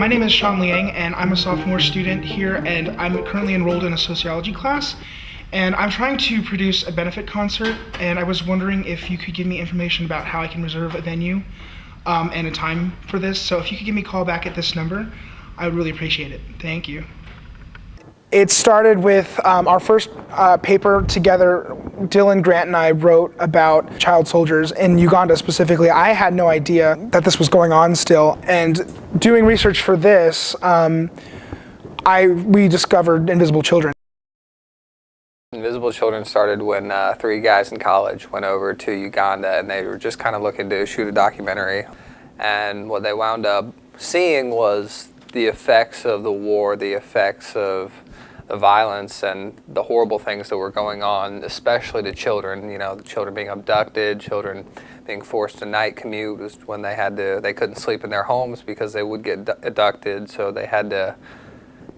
My name is Sean Liang, and I'm a sophomore student here, and I'm currently enrolled in a sociology class. And I'm trying to produce a benefit concert, and I was wondering if you could give me information about how I can reserve a venue and a time for this. So if you could give me a call back at this number, I would really appreciate it. Thank you. It started with our first paper together. Dylan, Grant, and I wrote about child soldiers in Uganda specifically. I had no idea that this was going on still. And doing research for this, we discovered Invisible Children. Invisible Children started when 3 guys in college went over to Uganda, and they were just kind of looking to shoot a documentary. And what they wound up seeing was the effects of the war, the effects of the violence and the horrible things that were going on, especially to children. You know, the children being abducted, children being forced to night commute was when they couldn't sleep in their homes because they would get abducted, so they had to,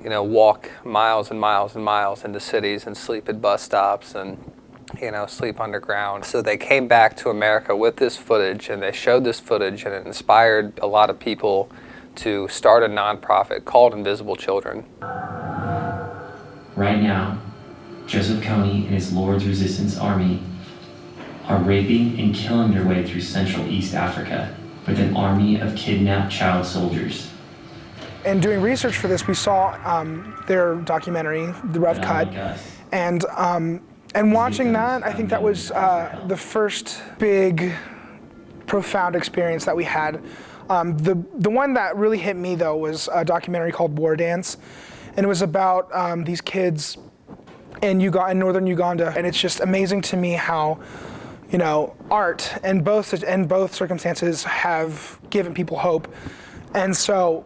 you know, walk miles and miles and miles into cities and sleep at bus stops and, you know, sleep underground. So they came back to America with this footage, and they showed this footage, and it inspired a lot of people to start a nonprofit called Invisible Children. Right now, Joseph Kony and his Lord's Resistance Army are raping and killing their way through Central East Africa with an army of kidnapped child soldiers. And doing research for this, we saw their documentary, The Rough Cut, and watching that, I think that was the first big, profound experience that we had. The one that really hit me, though, was a documentary called War Dance, and it was about these kids in northern Uganda, and it's just amazing to me how, you know, art in both circumstances have given people hope. And so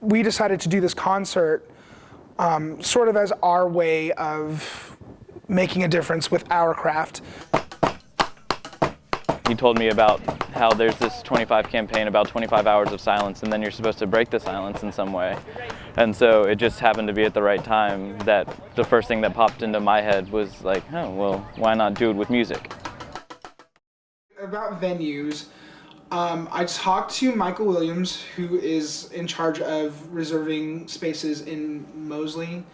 we decided to do this concert sort of as our way of making a difference with our craft. He told me about how there's this 25 campaign about 25 hours of silence, and then you're supposed to break the silence in some way. And so it just happened to be at the right time that the first thing that popped into my head was like, oh, well, why not do it with music? About venues, I talked to Michael Williams, who is in charge of reserving spaces in Mosley,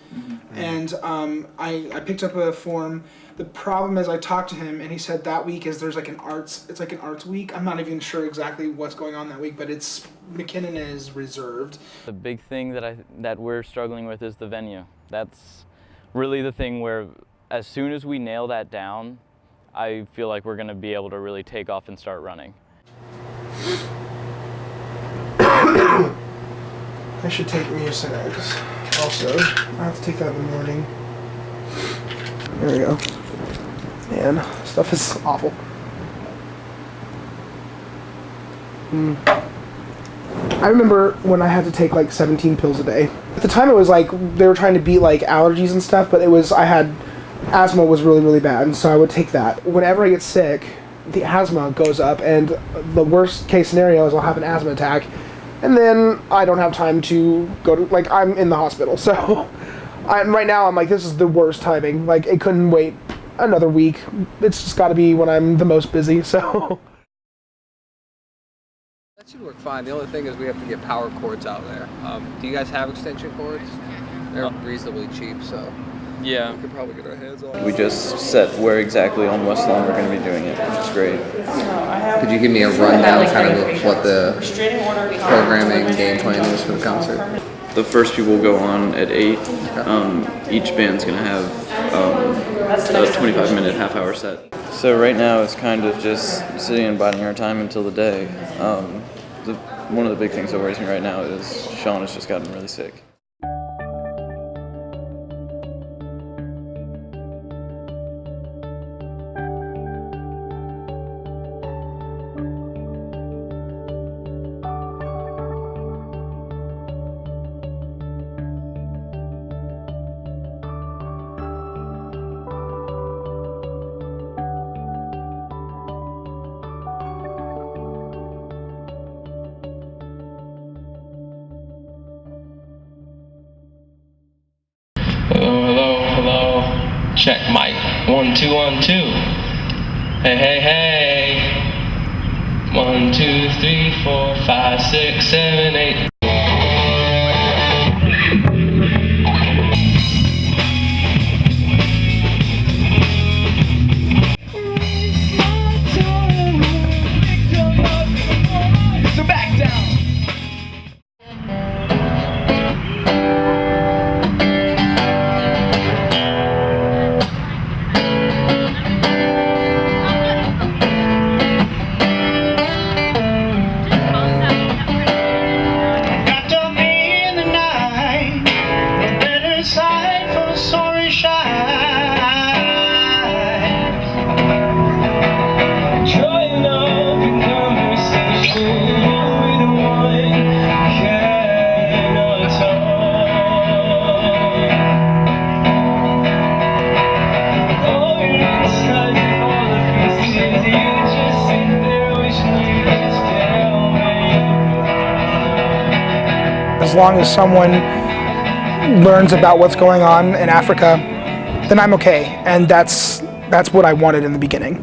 and I picked up a form. The problem is I talked to him, and he said that week there's like an arts week. I'm not even sure exactly what's going on that week, but McKinnon is reserved. The big thing that we're struggling with is the venue. That's really the thing where as soon as we nail that down, I feel like we're going to be able to really take off and start running. I should take Mucinex also. I have to take that in the morning. There we go. Man, stuff is awful. I remember when I had to take like 17 pills a day. At the time it was like they were trying to beat like allergies and stuff, but asthma was really, really bad, and so I would take that. Whenever I get sick, the asthma goes up, and the worst case scenario is I'll have an asthma attack, and then I don't have time to go to, like, I'm in the hospital. So right now I'm like, this is the worst timing. Like, it couldn't wait another week. It's just got to be when I'm the most busy, so. That should work fine. The only thing is we have to get power cords out there. Do you guys have extension cords? They're reasonably cheap, so. Yeah. We could probably get our hands on it. We just set where exactly on West Lawn we're going to be doing it, which is great. Could you give me a rundown kind of what the programming game plan is for the concert? The first people will go on at 8. Each band's going to have a 25-minute half-hour set. So right now it's kind of just sitting and biding our time until the day. One of the big things that worries me right now is Sean has just gotten really sick. Hello. Check mic. 1 2 1 2. Hey. 1 2 3 4 5 6 7 8. as long as someone learns about what's going on in Africa, then I'm okay. And that's what I wanted in the beginning.